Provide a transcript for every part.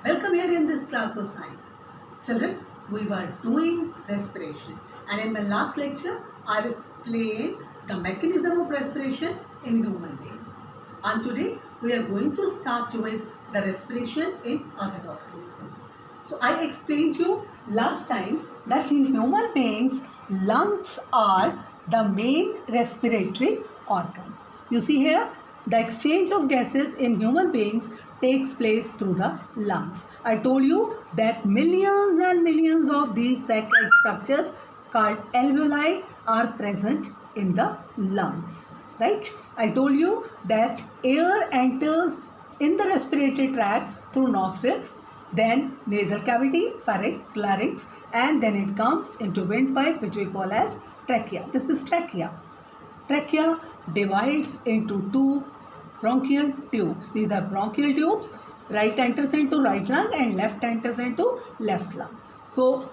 Welcome here in this class of science. Children, we were doing respiration, and in my last lecture, I've explained the mechanism of respiration in human beings. And today, we are going to start with the respiration in other organisms. So, I explained you last time that in human beings, lungs are the main respiratory organs. You see here, the exchange of gases in human beings takes place through the lungs. I told you that millions and millions of these sac-like structures called alveoli are present in the lungs. Right? I told you that air enters in the respiratory tract through nostrils, then nasal cavity, pharynx, larynx, and then it comes into windpipe, which we call as trachea. This is trachea. Trachea divides into two bronchial tubes. These are bronchial tubes. Right enters into right lung and left enters into left lung. So,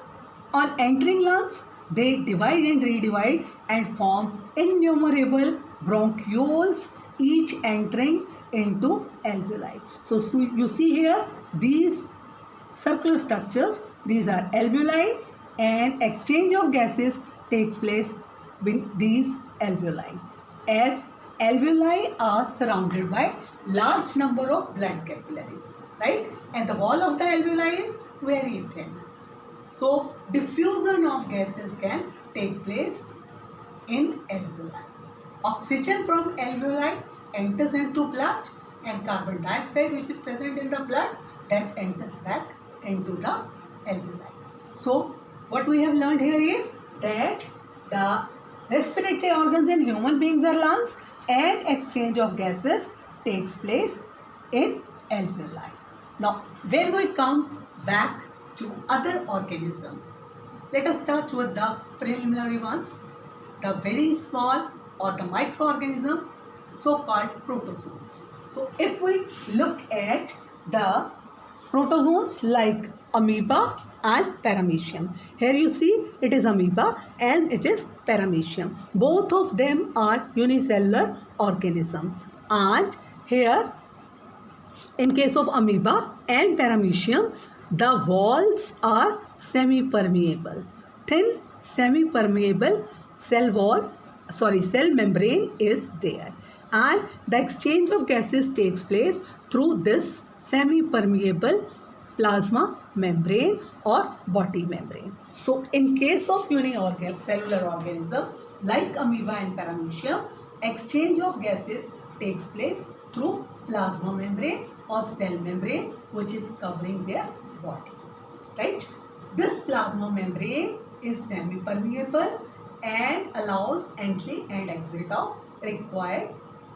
on entering lungs, they divide and redivide and form innumerable bronchioles, each entering into alveoli. So you see here these circular structures. These are alveoli, and exchange of gases takes place with these alveoli, as alveoli are surrounded by large number of blood capillaries, right? And the wall of the alveoli is very thin. So diffusion of gases can take place in alveoli. Oxygen from alveoli enters into blood, and carbon dioxide, which is present in the blood, that enters back into the alveoli. So what we have learned here is that the respiratory organs in human beings are lungs, and exchange of gases takes place in alveoli. Now, when we come back to other organisms, let us start with the preliminary ones, the very small or the microorganism, so-called protozoans. So, if we look at the protozoans like amoeba and paramecium. Here you see it is amoeba and it is paramecium. Both of them are unicellular organisms. And here, in case of amoeba and paramecium, the walls are semi-permeable. Thin semi-permeable cell membrane is there. And the exchange of gases takes place through this semi-permeable plasma membrane or body membrane. So, in case of unicellular organism like amoeba and paramecium, exchange of gases takes place through plasma membrane or cell membrane, which is covering their body. Right? This plasma membrane is semi-permeable and allows entry and exit of required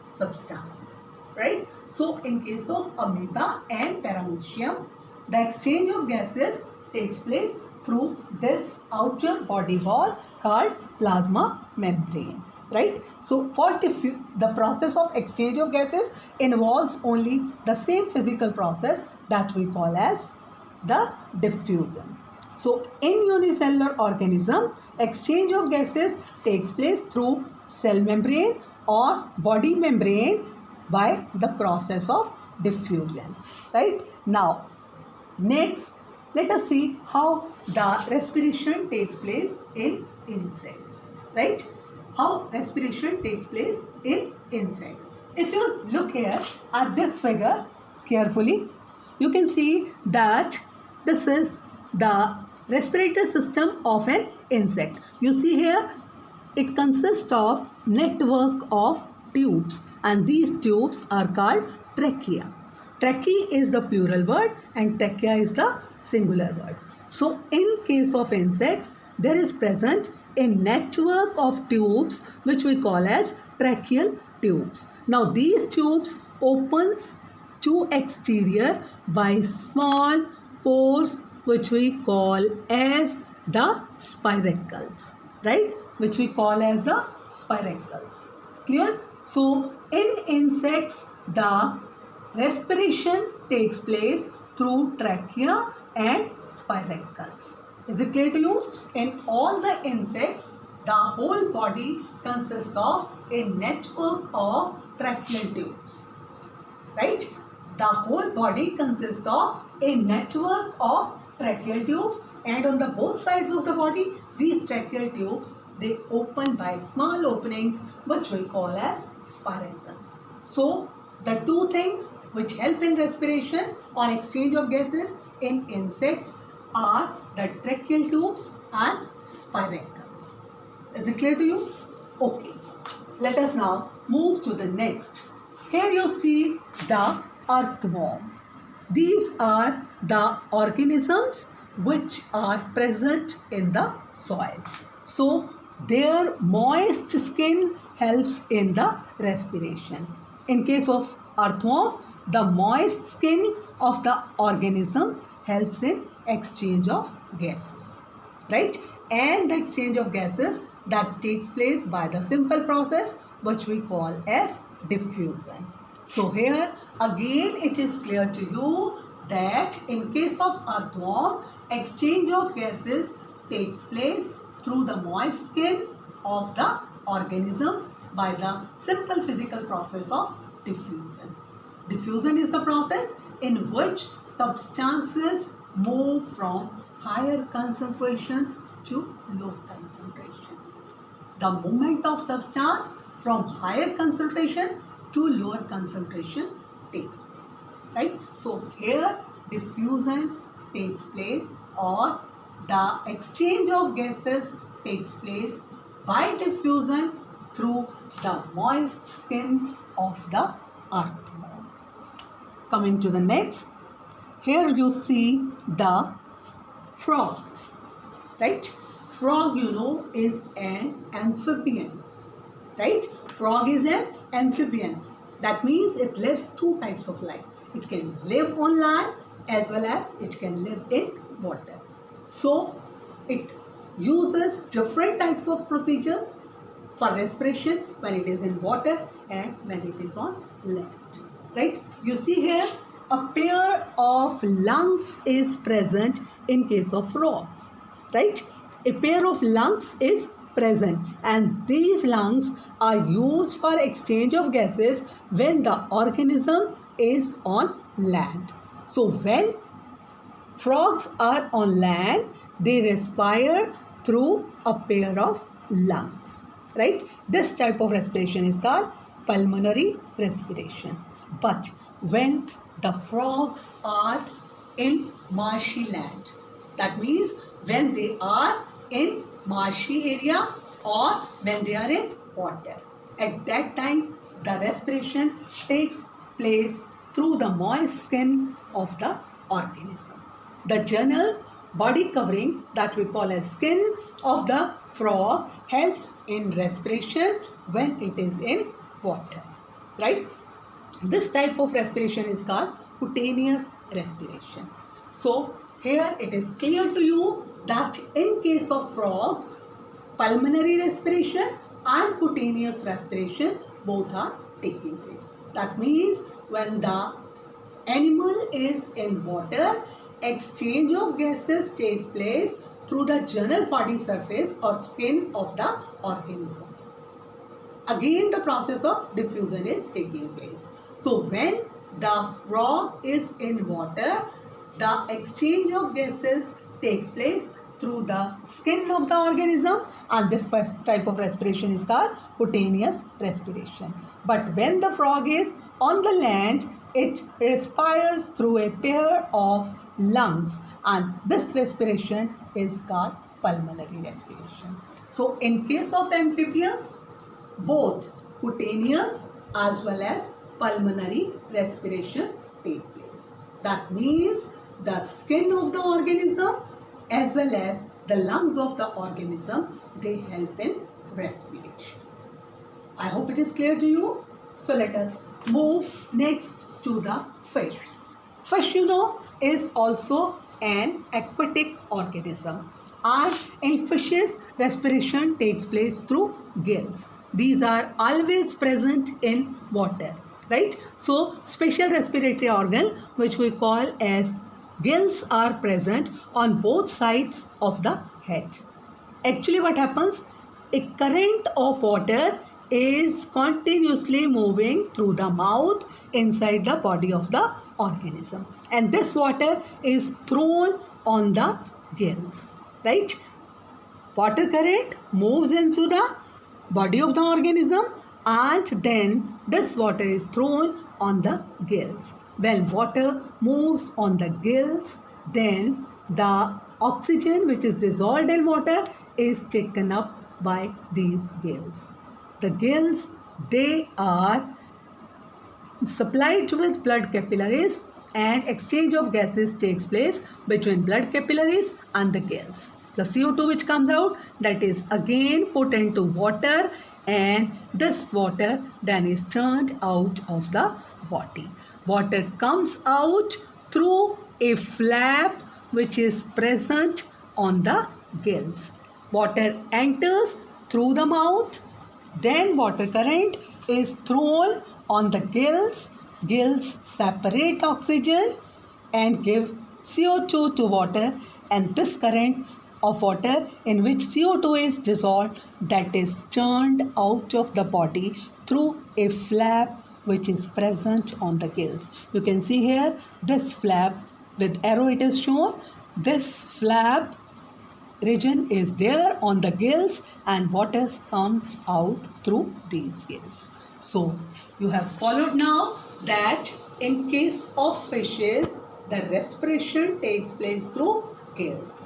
substances. Right? So, in case of amoeba and paramecium, the exchange of gases takes place through this outer body wall called plasma membrane. Right? So, for the process of exchange of gases involves only the same physical process that we call as the diffusion. So, in unicellular organism, exchange of gases takes place through cell membrane or body membrane by the process of diffusion. Right? Now, next, let us see how the respiration takes place in insects. Right? How respiration takes place in insects. If you look here at this figure carefully, you can see that this is the respiratory system of an insect. You see here, it consists of network of tubes, and these tubes are called trachea. Trachea is the plural word and trachea is the singular word. So, in case of insects, there is present a network of tubes which we call as tracheal tubes. Now, these tubes opens to exterior by small pores which we call as the spiracles, right? Which we call as the spiracles. Clear? So, in insects, the respiration takes place through trachea and spiracles. Is it clear to you? In all the insects, the whole body consists of a network of tracheal tubes. Right? the whole body consists of a network of tracheal tubes, and on the both sides of the body, these tracheal tubes, they open by small openings which we call as spiracles. So the two things which help in respiration or exchange of gases in insects are the tracheal tubes and spiracles. Is it clear to you? Okay. Let us now move to the next. Here you see the earthworm. These are the organisms which are present in the soil. So their moist skin helps in the respiration. In case of earthworm, the moist skin of the organism helps in exchange of gases, right? And the exchange of gases that takes place by the simple process which we call as diffusion. So here again it is clear to you that in case of earthworm, exchange of gases takes place through the moist skin of the organism by the simple physical process of diffusion. Diffusion is the process in which substances move from higher concentration to low concentration. The movement of substance from higher concentration to lower concentration takes place, right? So here diffusion takes place, or the exchange of gases takes place by diffusion through the moist skin of the earthworm. Coming to the next, here you see the frog, right? Frog, you know, is an amphibian, right? Frog is an amphibian. That means it lives two types of life. It can live on land as well as it can live in water. So it uses different types of procedures for respiration when it is in water and when it is on land, right? You see here a pair of lungs is present in case of frogs, right? A pair of lungs is present, and these lungs are used for exchange of gases when the organism is on land. So when frogs are on land, they respire through a pair of lungs, right? This type of respiration is called pulmonary respiration. But when the frogs are in marshy land, that means when they are in marshy area or when they are in water, at that time the respiration takes place through the moist skin of the organism. The general body covering that we call as skin of the frog helps in respiration when it is in water, right? This type of respiration is called cutaneous respiration. So here it is clear to you that in case of frogs, pulmonary respiration and cutaneous respiration both are taking place. That means when the animal is in water, exchange of gases takes place through the general body surface or skin of the organism. Again, the process of diffusion is taking place. So when the frog is in water, the exchange of gases takes place through the skin of the organism, and this type of respiration is called cutaneous respiration. But when the frog is on the land, it respires through a pair of lungs, and this respiration is called pulmonary respiration. So in case of amphibians, both cutaneous as well as pulmonary respiration take place. That means the skin of the organism as well as the lungs of the organism, they help in respiration. I hope it is clear to you. So let us move next to the fish. Fish, you know, is also an aquatic organism, and in fishes respiration takes place through gills. These are always present in water, right? So special respiratory organ which we call as gills are present on both sides of the head. Actually what happens, a current of water is continuously moving through the mouth inside the body of the organism, and this water is thrown on the gills, right? Water current moves into the body of the organism, and then this water is thrown on the gills. When water moves on the gills, then the oxygen which is dissolved in water is taken up by these gills. The gills, they are supplied with blood capillaries, and exchange of gases takes place between blood capillaries and the gills. The CO2 which comes out, that is again put into water, and this water then is turned out of the body. Water comes out through a flap which is present on the gills. Water enters through the mouth, then water current is thrown on the gills. Gills separate oxygen and give CO2 to water, and this current of water in which CO2 is dissolved, that is turned out of the body through a flap which is present on the gills. You can see here this flap with arrow it is shown. This flap region is there on the gills, and water comes out through these gills. So you have followed now that in case of fishes, the respiration takes place through gills.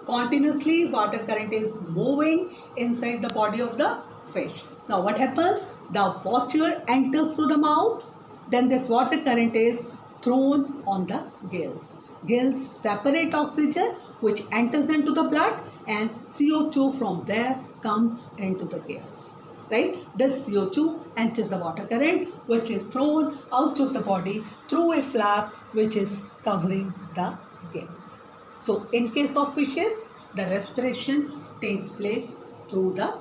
Continuously water current is moving inside the body of the fish. Now what happens? The water enters through the mouth, then this water current is thrown on the gills. Gills separate oxygen which enters into the blood, and CO2 from there comes into the gills. Right? This CO2 enters the water current which is thrown out of the body through a flap which is covering the gills. So in case of fishes, the respiration takes place through the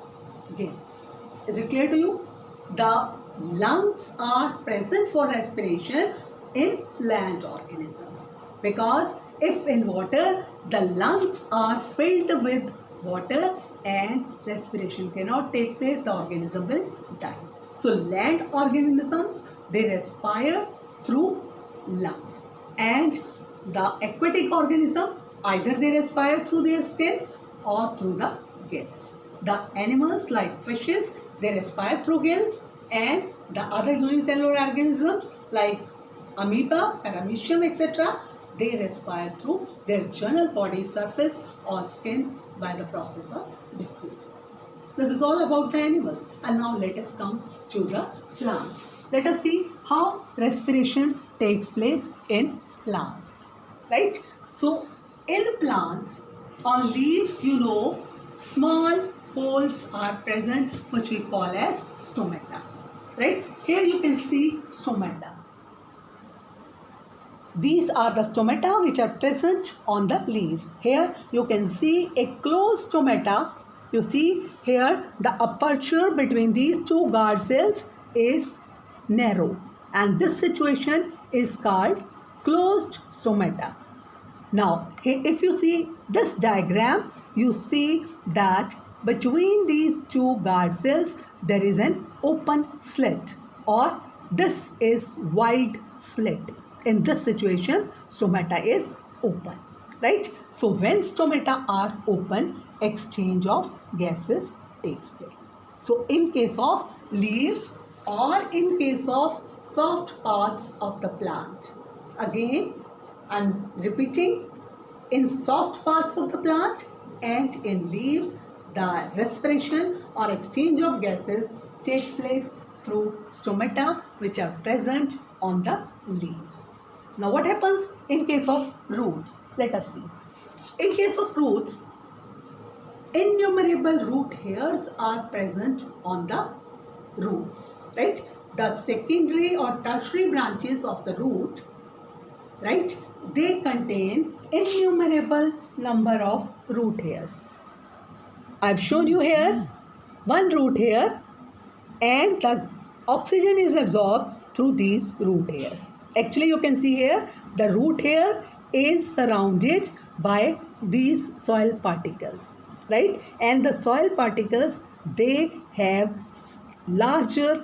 gills. Is it clear to you? The lungs are present for respiration in land organisms, because if in water, the lungs are filled with water and respiration cannot take place, the organism will die. So land organisms, they respire through lungs, and the aquatic organism, either they respire through their skin or through the gills. The animals like fishes, they respire through gills, and the other unicellular organisms like amoeba, paramecium, etc., they respire through their general body surface or skin by the process of diffusion. This is all about the animals. And now let us come to the plants. Let us see how respiration takes place in plants. Right? So in plants, on leaves, small holes are present which we call as stomata. Right? Here you can see stomata. These are the stomata which are present on the leaves. Here you can see a closed stomata. You see here the aperture between these two guard cells is narrow, and this situation is called closed stomata. Now if you see this diagram, you see that between these two guard cells there is an open slit, or this is wide slit. In this situation, stomata is open, right? So when stomata are open, exchange of gases takes place. So in case of leaves or in case of soft parts of the plant, again I'm repeating, in soft parts of the plant and in leaves, the respiration or exchange of gases takes place through stomata which are present on the leaves. Now what happens in case of roots? Let us see. In case of roots, innumerable root hairs are present on the roots, right? The secondary or tertiary branches of the root, right? They contain innumerable number of root hairs. I've shown you here one root hair, and the oxygen is absorbed through these root hairs. Actually, you can see here the root hair is surrounded by these soil particles, right? And the soil particles, they have larger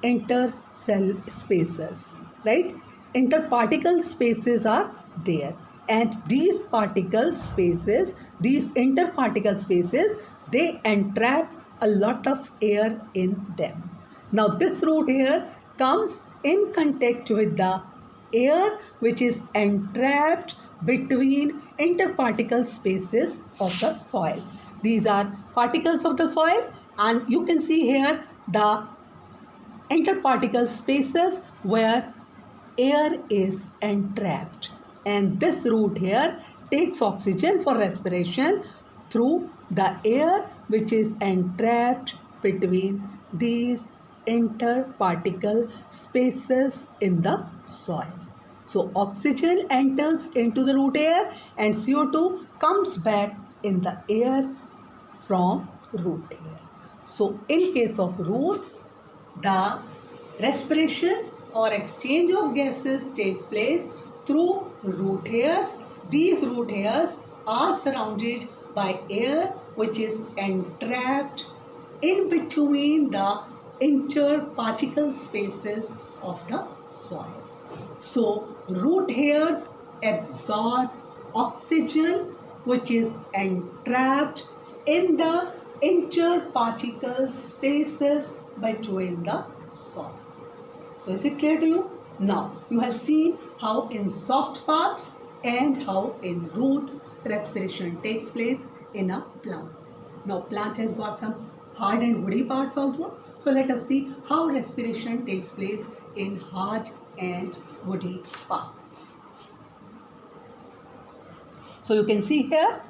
intercell spaces, right? interparticle spaces are there, and these particle spaces, these interparticle spaces, they entrap a lot of air in them. Now this root air comes in contact with the air which is entrapped between interparticle spaces of the soil. These are particles of the soil, and you can see here the interparticle spaces where air is entrapped, and this root here takes oxygen for respiration through the air which is entrapped between these interparticle spaces in the soil. So oxygen enters into the root air and CO2 comes back in the air from root air. So in case of roots, the respiration or exchange of gases takes place through root hairs. These root hairs are surrounded by air which is entrapped in between the interparticle spaces of the soil. So root hairs absorb oxygen which is entrapped in the interparticle spaces between the soil. So is it clear to you? Now you have seen how in soft parts and how in roots respiration takes place in a plant. Now plant has got some hard and woody parts also. So let us see how respiration takes place in hard and woody parts. So you can see here,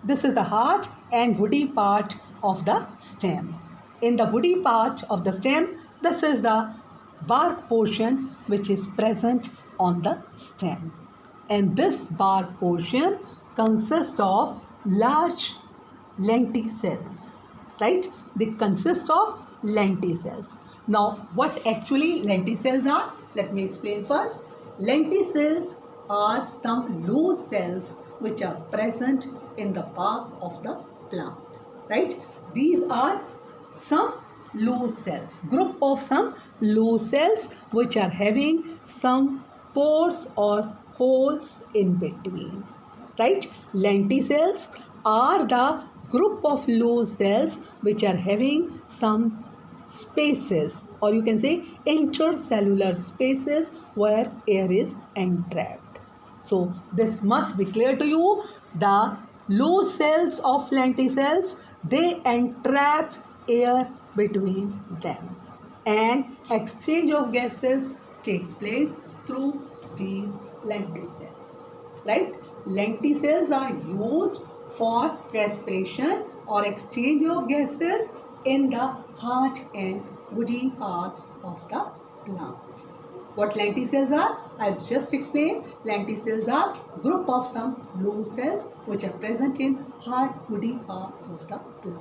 this is the hard and woody part of the stem. In the woody part of the stem, this is the bark portion which is present on the stem. And this bark portion consists of large lenticels, right? They consist of lenticels. Now, what actually lenticels are? Let me explain first. Lenticels are some loose cells which are present in the bark of the plant, right? These are some loose cells, group of some loose cells which are having some pores or holes in between, right? Lenticels are the group of loose cells which are having some spaces, or you can say intercellular spaces where air is entrapped. So this must be clear to you. The loose cells of lenticels, they entrap air between them, and exchange of gases takes place through these lenticels, right? Lenticels are used for respiration or exchange of gases in the hard and woody parts of the plant. What lenticels are? I've just explained. Lenticels are group of some loose cells which are present in hard woody parts of the plant.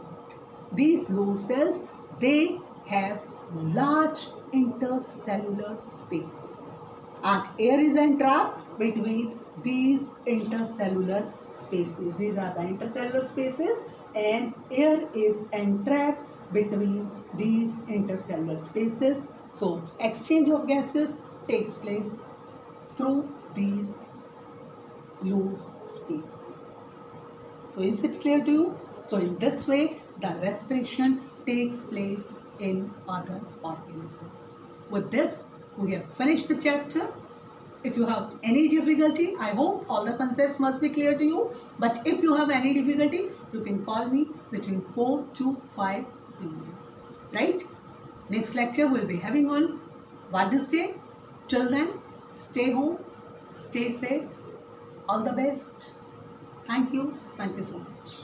These loose cells, they have large intercellular spaces, and air is entrapped between these intercellular spaces. These are the intercellular spaces, and air is entrapped between these intercellular spaces. So exchange of gases takes place through these loose spaces. So is it clear to you? So in this way, the respiration takes place in other organisms. With this, we have finished the chapter. If you have any difficulty, I hope all the concepts must be clear to you. But if you have any difficulty, you can call me between 4 to 5 p.m. Right? Next lecture we'll be having on Wednesday. Till then, stay home, stay safe. All the best. Thank you. Thank you so much.